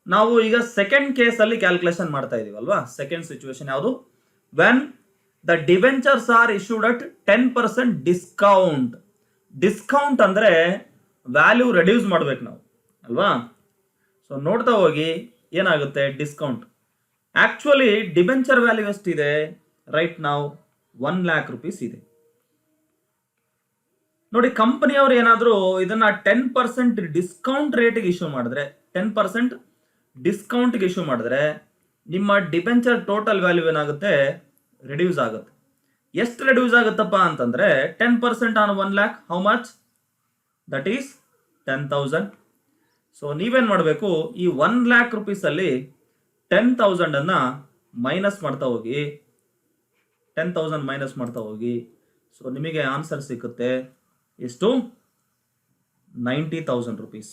ನಾವು ಈಗ ಸೆಕೆಂಡ್ ಕೇಸಲ್ಲಿ ಕ್ಯಾಲ್ಕುಲೇಷನ್ ಮಾಡ್ತಾ ಇದೀವಿ ಅಲ್ವಾ. ಸೆಕೆಂಡ್ ಸಿಚುವೇಶನ್ ಯಾವುದು? When the debentures are issued at 10% discount. Discount ಅಂದರೆ ವ್ಯಾಲ್ಯೂ ರೆಡ್ಯೂಸ್ ಮಾಡ್ಬೇಕು ನಾವು ಅಲ್ವಾ. ಸೊ ನೋಡ್ತಾ ಹೋಗಿ ಏನಾಗುತ್ತೆ ಡಿಸ್ಕೌಂಟ್. ಆಕ್ಚುಲಿ ಡಿಬೆಂಚರ್ ವ್ಯಾಲ್ಯೂ ಎಷ್ಟಿದೆ? ರೈಟ್ ನಾವು 1 lakh rupees ಇದೆ. ನೋಡಿ, ಕಂಪನಿಯವರು ಏನಾದರೂ ಇದನ್ನ 10% ಡಿಸ್ಕೌಂಟ್ ರೇಟ್ಗೆ ಇಶ್ಯೂ ಮಾಡಿದ್ರೆ, 10% ಡಿಸ್ಕೌಂಟ್ಗೆ ಇಶ್ಯೂ ಮಾಡಿದ್ರೆ ನಿಮ್ಮ ಡಿಬೆಂಚರ್ ಟೋಟಲ್ ವ್ಯಾಲ್ಯೂ ಏನಾಗುತ್ತೆ? ರಿಡ್ಯೂಸ್ ಆಗುತ್ತೆ. ಎಷ್ಟು ರಿಡ್ಯೂಸ್ ಆಗುತ್ತಪ್ಪ ಅಂತಂದ್ರೆ 10% on 1 lakh, how much? That is 10,000. So ನೀವೇನು ಮಾಡಬೇಕು, ಈ 1 lakh rupees ಅಲ್ಲಿ 10,000 ಅನ್ನ ಮೈನಸ್ ಮಾಡ್ತಾ ಹೋಗಿ. 10,000 ಮೈನಸ್ ಮಾಡ್ತಾ ಹೋಗಿ. ಸೊ ನಿಮಗೆ ಆನ್ಸರ್ ಸಿಕ್ಕುತ್ತೆ ಎಷ್ಟು? 90,000 rupees.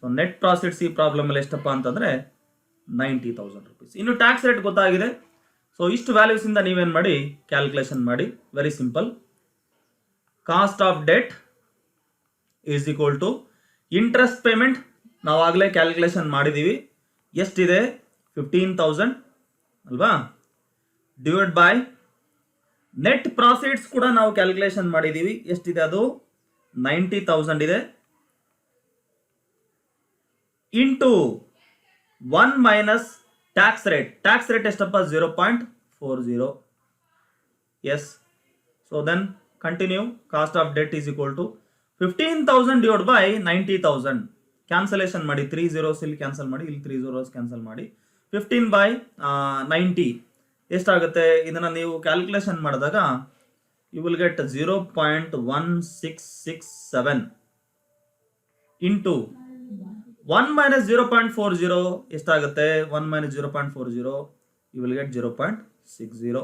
ಸೊ ನೆಟ್ ಪ್ರಾಫಿಟ್ಸ್ ಈ ಪ್ರಾಬ್ಲಮ್ ಅಲ್ಲಿ ಎಷ್ಟಪ್ಪ ಅಂತಂದ್ರೆ 90,000 rupees. ಇನ್ನು ಟ್ಯಾಕ್ಸ್ ರೇಟ್ ಗೊತ್ತಾಗಿದೆ. ಸೊ ಇಷ್ಟು ವ್ಯಾಲ್ಯೂಸ್ ಇಂದ ನೀವೇನ್ ಮಾಡಿ ಕ್ಯಾಲ್ಕುಲೇಷನ್ ಮಾಡಿ. Very simple. Cost of debt is equal to interest payment. ನಾವಾಗಲೇ ಕ್ಯಾಲ್ಕುಲೇಷನ್ ಮಾಡಿದೀವಿ. ಎಷ್ಟಿದೆ? 15,000 ಅಲ್ವಾ, ಡಿವೈಡ್ ಬೈ ನೆಟ್ ಪ್ರಾಫಿಟ್ಸ್ ಕೂಡ ನಾವು ಕ್ಯಾಲ್ಕುಲೇಷನ್ ಮಾಡಿದ್ದೀವಿ. ಎಷ್ಟಿದೆ ಅದು 90,000 ಇದೆ, into 1 minus tax rate. Tax rate ಎಷ್ಟಪ್ಪ 0.40. Yes, so then continue. Cost of debt is equal to 15,000 divide by 90,000. Cancellation ಮಾಡಿ, 3 zeros ಇಲ್ಲಿ ಕ್ಯಾನ್ಸಲ್ ಮಾಡಿ, ಇಲ್ಲಿ 3 zeros ಕ್ಯಾನ್ಸಲ್ ಮಾಡಿ. 15 by 90 ಎಷ್ಟಾಗುತ್ತೆ? ಇದನ್ನ ನೀವು ಕ್ಯಾಲ್ಕುಲೇಷನ್ ಮಾಡಿದಾಗ you will get 0.1667 into 1 minus 0.40 ಎಷ್ಟಾಗುತ್ತೆ? 1 minus 0.40 you will get 0.60.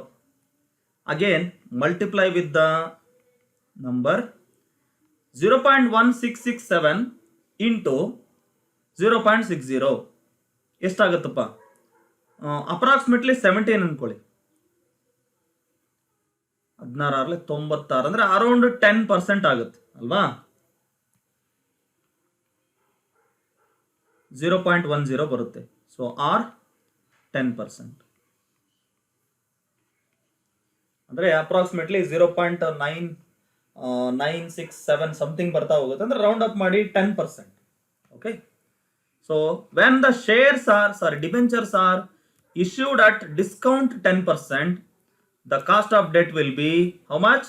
Again multiply with the number 0.1667 into 0.60 ಎಷ್ಟಾಗುತ್ತಪ್ಪ? Approximately 17 ಅನ್ಕೊಳ್ಳಿ. 16 96 ಅಂದ್ರೆ ಅರೌಂಡ್ 10% ಆಗುತ್ತೆ ಅಲ್ವಾ? 0.10 ಬರುತ್ತೆ. ಸೊ ಆರ್ 10% ಅಂದ್ರೆ ಅಪ್ರಾಕ್ಸಿಮೇಟ್ಲಿ 0.967 ಸಮಥಿಂಗ್ ಬರ್ತಾ ಹೋಗುತ್ತೆ. ಅಂದ್ರೆ ರೌಂಡ್ ಅಪ್ ಮಾಡಿ 10%. Okay, so when the shares or debentures are issued at discount 10%, the cost of debt will be how much?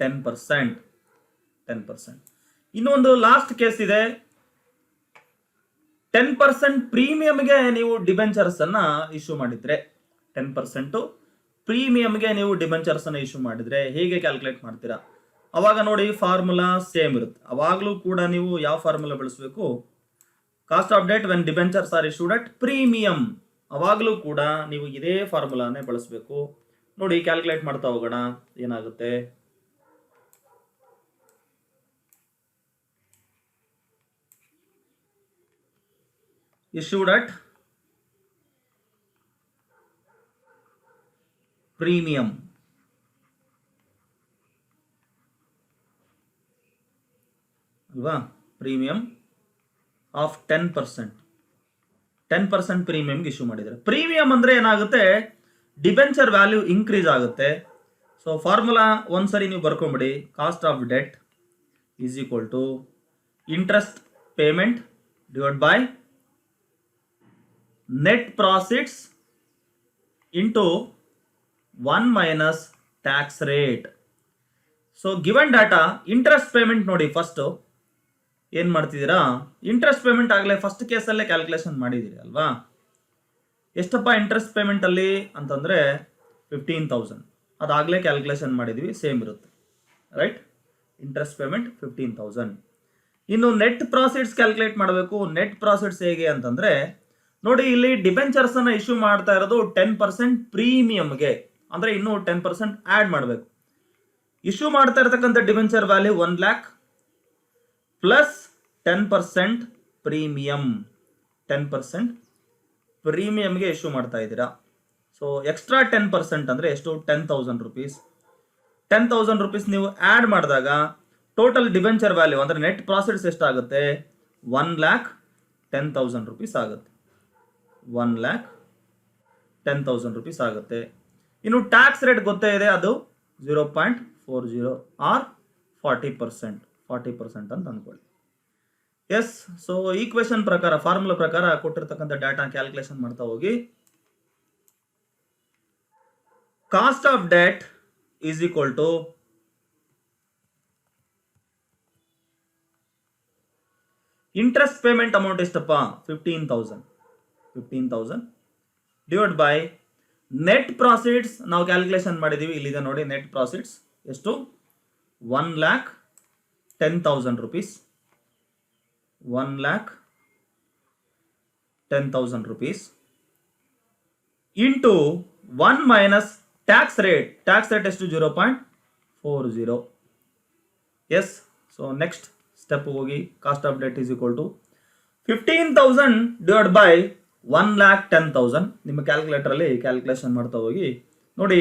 10%. 10%. ಇನ್ನೊಂದು ಲಾಸ್ಟ್ ಕೇಸ್ ಇದೆ. 10% ಪ್ರೀಮಿಯಂಗೆ ನೀವು ಡಿಬೆಂಚರ್ಸ್ ಅನ್ನ ಇಶ್ಯೂ ಮಾಡಿದ್ರೆ, 10% ಪ್ರೀಮಿಯಂಗೆ ನೀವು ಡಿಬೆಂಚರ್ಸ್ ಅನ್ನ ಇಶ್ಯೂ ಮಾಡಿದ್ರೆ ಹೇಗೆ ಕ್ಯಾಲ್ಕುಲೇಟ್ ಮಾಡ್ತೀರಾ? ಅವಾಗ ನೋಡಿ ಫಾರ್ಮುಲಾ ಸೇಮ್ ಇರುತ್ತೆ. ಅವಾಗಲೂ ಕೂಡ ನೀವು ಯಾವ ಫಾರ್ಮುಲಾ ಬಳಸಬೇಕು? Cost of debt when debentures are issued at premium. ಅವಾಗಲೂ ಕೂಡ ನೀವು ಇದೇ ಫಾರ್ಮುಲಾನೇ ಬಳಸಬೇಕು. ನೋಡಿ ಕ್ಯಾಲ್ಕುಲೇಟ್ ಮಾಡ್ತಾ ಹೋಗೋಣ ಏನಾಗುತ್ತೆ. issued at premium ಅಲ್ವಾ? Premium of 10%. 10% ಪ್ರೀಮಿಯಂಗೆ ಇಶ್ಯೂ ಮಾಡಿದರೆ, ಪ್ರೀಮಿಯಂ ಅಂದ್ರೆ ಏನಾಗುತ್ತೆ? ಡಿಬೆಂಚರ್ ವ್ಯಾಲ್ಯೂ ಇನ್ಕ್ರೀಸ್ ಆಗುತ್ತೆ. ಸೊ ಫಾರ್ಮುಲಾ ಒಂದ್ಸರಿ ನೀವು ಬರ್ಕೊಂಬಿಡಿ. Cost of debt is equal to interest payment divide by net profits into 1 minus tax rate. So given data interest payment ನೋಡಿ, ಫಸ್ಟ್ ಏನ್ ಮಾಡ್ತಿದ್ದೀರಾ? ಇಂಟ್ರೆಸ್ಟ್ ಪೇಮೆಂಟ್ ಆಗಲೇ ಫಸ್ಟ್ ಕೇಸಲ್ಲೇ ಕ್ಯಾಲ್ಕುಲೇಷನ್ ಮಾಡಿದ್ದೀರಿ ಅಲ್ವಾ? ಎಷ್ಟಪ್ಪ ಇಂಟ್ರೆಸ್ಟ್ ಪೇಮೆಂಟ್ ಅಲ್ಲಿ ಅಂತಂದ್ರೆ 15,000. ಅದಾಗಲೇ ಕ್ಯಾಲ್ಕುಲೇಷನ್ ಮಾಡಿದ್ವಿ, ಸೇಮ್ ಇರುತ್ತೆ ರೈಟ್? Interest payment 15,000. ಇನ್ನು ನೆಟ್ ಪ್ರಾಫಿಟ್ಸ್ ಕ್ಯಾಲ್ಕುಲೇಟ್ ಮಾಡಬೇಕು. ನೆಟ್ ಪ್ರಾಫಿಟ್ಸ್ ಹೇಗೆ ಅಂತಂದ್ರೆ ನೋಡಿ, ಇಲ್ಲಿ ಡಿಬೆಂಚರ್ಸ್ ಅನ್ನ ಇಶ್ಯೂ ಮಾಡ್ತಾ ಇರೋದು 10% ಪ್ರೀಮಿಯಂಗೆ, ಅಂದ್ರೆ ಇನ್ನೂ 10% ಆಡ್ ಮಾಡಬೇಕು. ಇಶ್ಯೂ ಮಾಡ್ತಾ ಇರತಕ್ಕಂಥ debenture value 1 lakh plus 10% premium. 10% ಪ್ರೀಮಿಯಂಗೆ ಇಶ್ಯೂ ಮಾಡ್ತಾ ಇದ್ದೀರಾ. ಸೊ ಎಕ್ಸ್ಟ್ರಾ 10% ಅಂದ್ರೆ ಎಷ್ಟು? 10,000 rupees. 10,000 rupees ನೀವು ಆಡ್ ಮಾಡಿದಾಗ ಟೋಟಲ್ ಡಿಬೆಂಚರ್ ವ್ಯಾಲ್ಯೂ ಅಂದ್ರೆ ನೆಟ್ ಪ್ರಾಫಿಟ್ಸ್ ಎಷ್ಟಾಗುತ್ತೆ? 1,10,000 rupees ಆಗುತ್ತೆ. 1,10,000 rupees ಆಗುತ್ತೆ. ಇನ್ನು ಟ್ಯಾಕ್ಸ್ ರೇಟ್ ಗೊತ್ತೇ ಇದೆ, ಅದು 0.40 ಆರ್ 40%. 40% ಅಂತ ಅನ್ಕೊಳ್ಳಿ. ಎಸ್, ಸೊ ಈಕ್ವೇಶನ್ ಪ್ರಕಾರ, ಫಾರ್ಮುಲಾ ಪ್ರಕಾರ ಕೊಟ್ಟಿರ್ತಕ್ಕಂಥ ಡಾಟಾ ಕ್ಯಾಲ್ಕುಲೇಷನ್ ಮಾಡ್ತಾ ಹೋಗಿ. Cost of debt is equal to interest payment amount ಎಷ್ಟಪ್ಪ? 15,000 ಡಿವೈಡ್ ಬೈ ನೆಟ್ ಪ್ರಾಫಿಟ್ಸ್ ನಾವು ಕ್ಯಾಲ್ಕುಲೇಷನ್ ಮಾಡಿದೀವಿ. ಇಲ್ಲಿದೆ ನೋಡಿ, ನೆಟ್ ಪ್ರಾಫಿಟ್ಸ್ ಎಷ್ಟು? 1,10,000 rupees. 1,10,000 rupees into 1 minus tax rate. Tax rate ಎಷ್ಟು? 0.40. ಎಸ್, ಸೊ ನೆಕ್ಸ್ಟ್ ಸ್ಟೆಪ್ ಹೋಗಿ cost of debt is equal to 15,000 divide by 1,10,000. ನಿಮ್ಮ calculator ಅಲ್ಲಿ ಕ್ಯಾಲ್ಕುಲೇಷನ್ ಮಾಡ್ತಾ ಹೋಗಿ ನೋಡಿ.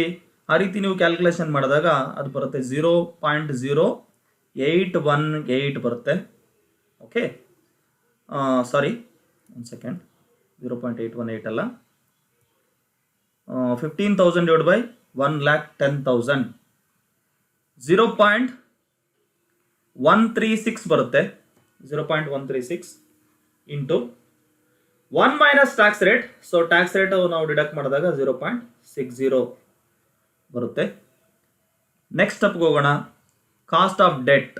ಆ ರೀತಿ ನೀವು ಕ್ಯಾಲ್ಕುಲೇಷನ್ ಮಾಡಿದಾಗ ಅದು ಬರುತ್ತೆ 0.0818 ಬರುತ್ತೆ. ಓಕೆ, ಸಾರಿ, 1 ಸೆಕೆಂಡ್, 0.818 ಅಲ್ಲ, 15,000 divided by 1,10,000 0.136 ಬರುತ್ತೆ. 0.136 into 1 minus tax rate. So tax rate ನಾವು ಡಿಡಕ್ಟ್ ಮಾಡಿದಾಗ 0.60 ಬರುತ್ತೆ. ನೆಕ್ಸ್ಟ್ ಸ್ಟೆಪ್ಗೆ ಹೋಗೋಣ. Cost of debt.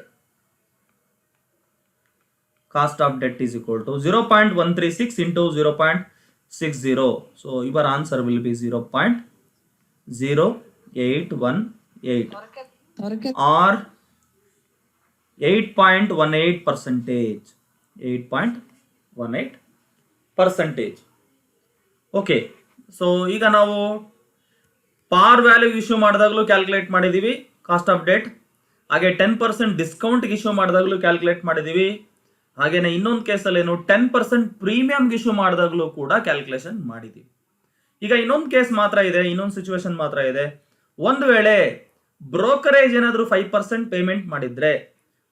Cost of debt is equal to 0.136 into 0.60. So your answer will be 0.0818 or 8.18%. 8.18%. Okay, so ಈಗ ನಾವು ಪಾರ್ value issue ಮಾಡಿದಾಗಲೂ calculate ಮಾಡಿದ್ದೀವಿ cost of debt. ಹಾಗೆ 10% ಡಿಸ್ಕೌಂಟ್ಗೆ issue ಮಾಡಿದಾಗಲೂ calculate ಮಾಡಿದ್ದೀವಿ. ಹಾಗೇನೆ ಇನ್ನೊಂದು ಕೇಸಲ್ಲಿ ಏನು 10% ಪ್ರೀಮಿಯಂಗೆ ಇಶ್ಯೂ ಮಾಡಿದಾಗಲೂ ಕೂಡ ಕ್ಯಾಲ್ಕುಲೇಷನ್ ಮಾಡಿದ್ದೀವಿ. ಈಗ ಇನ್ನೊಂದು ಕೇಸ್ ಮಾತ್ರ ಇದೆ, ಇನ್ನೊಂದು ಸಿಚುವೇಶನ್ ಮಾತ್ರ ಇದೆ. ಒಂದು ವೇಳೆ ಬ್ರೋಕರೇಜ್ ಏನಾದರೂ 5% ಪೇಮೆಂಟ್ ಮಾಡಿದ್ರೆ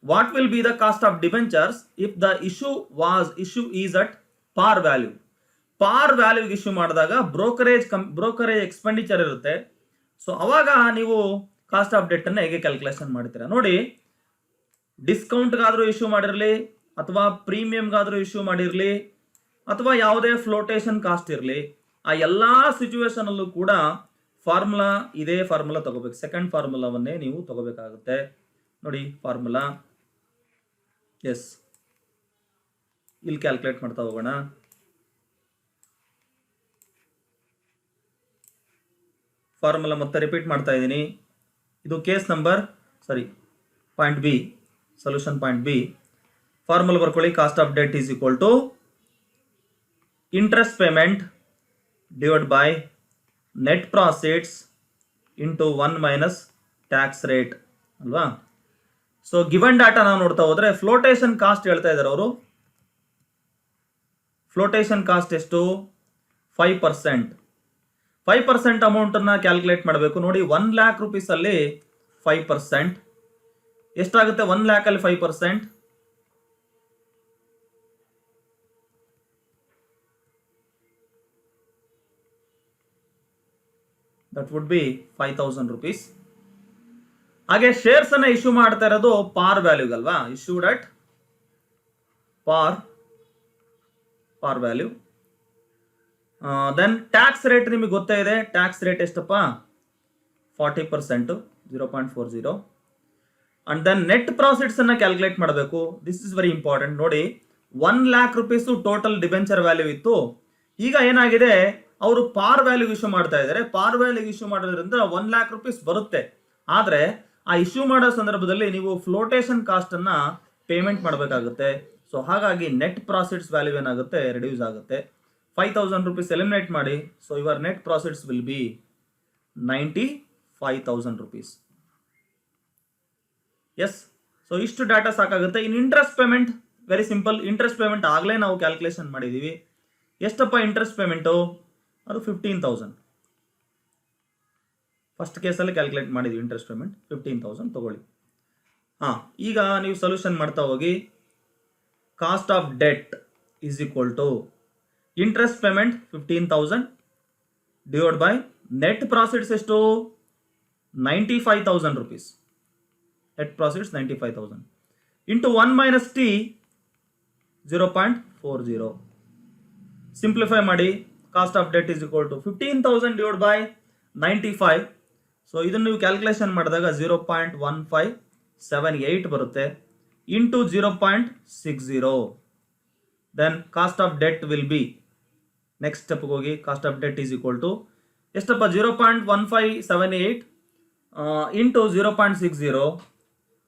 what will be the cost of debentures if the issue is at par value. ಪಾರ್ ವ್ಯಾಲ್ಯೂಗೆ ಇಶ್ಯೂ ಮಾಡಿದಾಗ ಬ್ರೋಕರೇಜ್ ಎಕ್ಸ್ಪೆಂಡಿಚರ್ ಇರುತ್ತೆ. ಸೊ ಅವಾಗ ನೀವು ಕಾಸ್ಟ್ ಆಫ್ ಡೆಟ್ ಅನ್ನು ಹೇಗೆ ಕ್ಯಾಲ್ಕುಲೇಷನ್ ಮಾಡ್ತೀರಾ ನೋಡಿ. ಡಿಸ್ಕೌಂಟ್ಗಾದರೂ ಇಶ್ಯೂ ಮಾಡಿರಲಿ ಅಥವಾ ಪ್ರೀಮಿಯಂಗಾದರೂ ಇಶ್ಯೂ ಮಾಡಿರಲಿ ಅಥವಾ ಯಾವುದೇ ಫ್ಲೋಟೇಷನ್ ಕಾಸ್ಟ್ ಇರಲಿ, ಆ ಎಲ್ಲ ಸಿಚುವೇಶನ್ ಅಲ್ಲೂ ಕೂಡ ಫಾರ್ಮುಲಾ ಇದೇ ಫಾರ್ಮುಲಾ ತಗೋಬೇಕು. ಸೆಕೆಂಡ್ ಫಾರ್ಮುಲಾವನ್ನೇ ನೀವು ತಗೋಬೇಕಾಗುತ್ತೆ ನೋಡಿ. ಫಾರ್ಮುಲಾ ಎಸ್, ಇಲ್ಲಿ ಕ್ಯಾಲ್ಕುಲೇಟ್ ಮಾಡ್ತಾ ಹೋಗೋಣ. ಫಾರ್ಮುಲಾ ಮತ್ತೆ ರಿಪೀಟ್ ಮಾಡ್ತಾ ಇದ್ದೀನಿ. ಇದು case number point B, solution point B. Formula ಬರ್ಕೊಳ್ಳಿ. Cost of debt is equal to interest payment divide by net profits into 1 minus tax rate ಅಲ್ವಾ. ಸೊ ಗಿವನ್ ಡಾಟಾ ನಾವು ನೋಡ್ತಾ ಹೋದ್ರೆ ಫ್ಲೋಟೇಷನ್ ಕಾಸ್ಟ್ ಹೇಳ್ತಾ ಇದ್ದಾರೆ ಅವರು. ಫ್ಲೋಟೇಷನ್ ಕಾಸ್ಟ್ ಎಷ್ಟು? 5%. 5% ಅಮೌಂಟನ್ನು ಕ್ಯಾಲ್ಕುಲೇಟ್ ಮಾಡಬೇಕು ನೋಡಿ. 1 lakh ರೂಪೀಸಲ್ಲಿ 5% ಎಷ್ಟಾಗುತ್ತೆ? 1 lakh ಅಲ್ಲಿ 5%. That would be 5,000 rupees. ಹಾಗೆ ಶೇರ್ಸ್ ಅನ್ನ ಇಶ್ಯೂ ಮಾಡ್ತಾ ಇರೋದು ಪಾರ್ ವ್ಯಾಲ್ಯೂಗೆ ಅಲ್ವಾ, issued at par value. Then tax rate ನಿಮಗೆ ಗೊತ್ತೇ ಇದೆ. ಟ್ಯಾಕ್ಸ್ ರೇಟ್ ಎಷ್ಟಪ್ಪ? 40%, 0.40. ಅಂಡ್ ದೆನ್ ನೆಟ್ ಪ್ರಾಫಿಟ್ಸ್ ಅನ್ನ ಕ್ಯಾಲ್ಕುಲೇಟ್ ಮಾಡಬೇಕು. ದಿಸ್ ಇಸ್ ವೆರಿ ಇಂಪಾರ್ಟೆಂಟ್ ನೋಡಿ. 1 lakh rupees total debenture value ಇತ್ತು. ಈಗ ಏನಾಗಿದೆ, ಅವರು ಪಾರ್ ವ್ಯಾಲ್ಯೂ ಇಶ್ಯೂ ಮಾಡ್ತಾ ಇದ್ದಾರೆ. ಪಾರ್ ವ್ಯಾಲ್ಯೂ ಇಶ್ಯೂ ಮಾಡೋದ್ರಿಂದ 1 lakh ರೂಪೀಸ್ ಬರುತ್ತೆ. ಆದರೆ ಆ ಇಶ್ಯೂ ಮಾಡೋ ಸಂದರ್ಭದಲ್ಲಿ ನೀವು ಫ್ಲೋಟೇಷನ್ ಕಾಸ್ಟ್ ಅನ್ನ ಪೇಮೆಂಟ್ ಮಾಡಬೇಕಾಗುತ್ತೆ. ಸೊ ಹಾಗಾಗಿ ನೆಟ್ ಪ್ರಾಫಿಟ್ಸ್ ವ್ಯಾಲ್ಯೂ ಏನಾಗುತ್ತೆ? ರಿಡ್ಯೂಸ್ ಆಗುತ್ತೆ. 5,000 ರೂಪೀಸ್ ಎಲಿಮಿನೇಟ್ ಮಾಡಿ. So your net profits will be 95,000 rupees. Yes, so ಇಷ್ಟು ಡಾಟಾ ಸಾಕಾಗುತ್ತೆ. In interest payment very simple. Interest payment ಆಗಲೇ ನಾವು ಕ್ಯಾಲ್ಕುಲೇಷನ್ ಮಾಡಿದ್ದೀವಿ. ಎಷ್ಟಪ್ಪ ಇಂಟ್ರೆಸ್ಟ್ ಪೇಮೆಂಟು? ಅದು 15,000. ಫಸ್ಟ್ ಕೇಸಲ್ಲಿ ಕ್ಯಾಲ್ಕುಲೇಟ್ ಮಾಡಿದ್ವಿ ಇಂಟ್ರೆಸ್ಟ್ ಪೇಮೆಂಟ್ 15,000 ತಗೊಳ್ಳಿ. ಈಗ ನೀವು ಸೊಲ್ಯೂಷನ್ ಮಾಡ್ತಾ ಹೋಗಿ. Cost of debt is equal to interest payment 15,000 divide by net profits ಎಷ್ಟು? 95,000 rupees. Net profits 95,000 into 1 minus T 0.40. Simplify ಮಾಡಿ. Cost of debt is equal to 15,000 divide by 95. So ಇದನ್ನು ನೀವು calculation ಮಾಡಿದಾಗ 0.1578 ಬರುತ್ತೆ into 0.60. Then cost of debt will be, next ಸ್ಟೆಪ್ಗೆ ಹೋಗಿ. Cost of debt is equal to ಎಷ್ಟಪ್ಪ? 0.1578 into 0.60.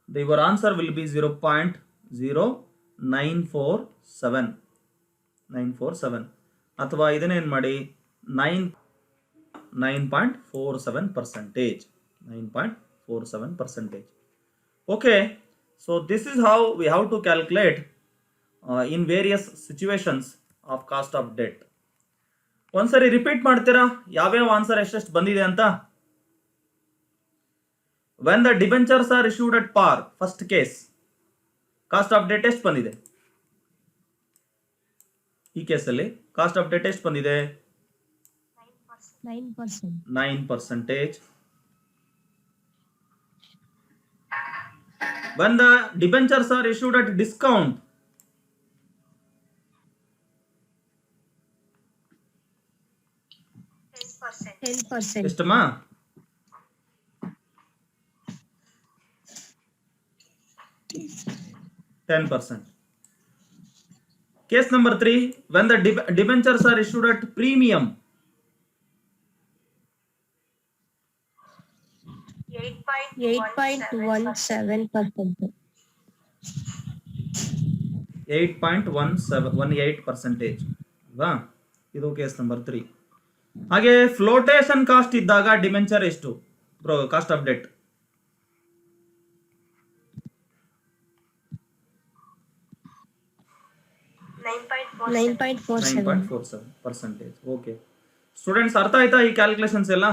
Your answer will be 0.0947 ಅಥವಾ ಇದನ್ನೇನು ಮಾಡಿ 9.47%. 9.47%. Okay, so this is how we have to calculate in various situations of cost of debt. ಒಂದ್ಸರಿ repeat ಮಾಡ್ತೀರಾ ಯಾವ್ಯಾವ answer ಎಷ್ಟೆಷ್ಟು ಬಂದಿದೆ ಅಂತ? when the debentures are issued at par, first case cost of debt ಎಷ್ಟು ಬಂದಿದೆ? ಈ ಕೇಸಲ್ಲಿ ಕಾಸ್ಟ್ ಆಫ್ ಡೆಟ್ ಎಷ್ಟು ಬಂದಿದೆ? 9%. 9%. When the debentures are issued at discount, 10%. ಎಷ್ಟಮ್ಮ? 10%. Case number 3, when the debentures are issued at premium, 8.17%. 8.18%. ಅಲ್ವಾ? ಇದು case number 3. ಹಾಗೆ flotation cost ಇದ್ದಾಗ ಡಿಬೆಂಚರ್ ಎಷ್ಟು? Cost of debt 9.47. 9.47%. Okay students, ಅರ್ಥ ಆಯ್ತಾ ಈ ಕ್ಯಾಲ್ಕುಲೇಷನ್ಸ್ ಎಲ್ಲ?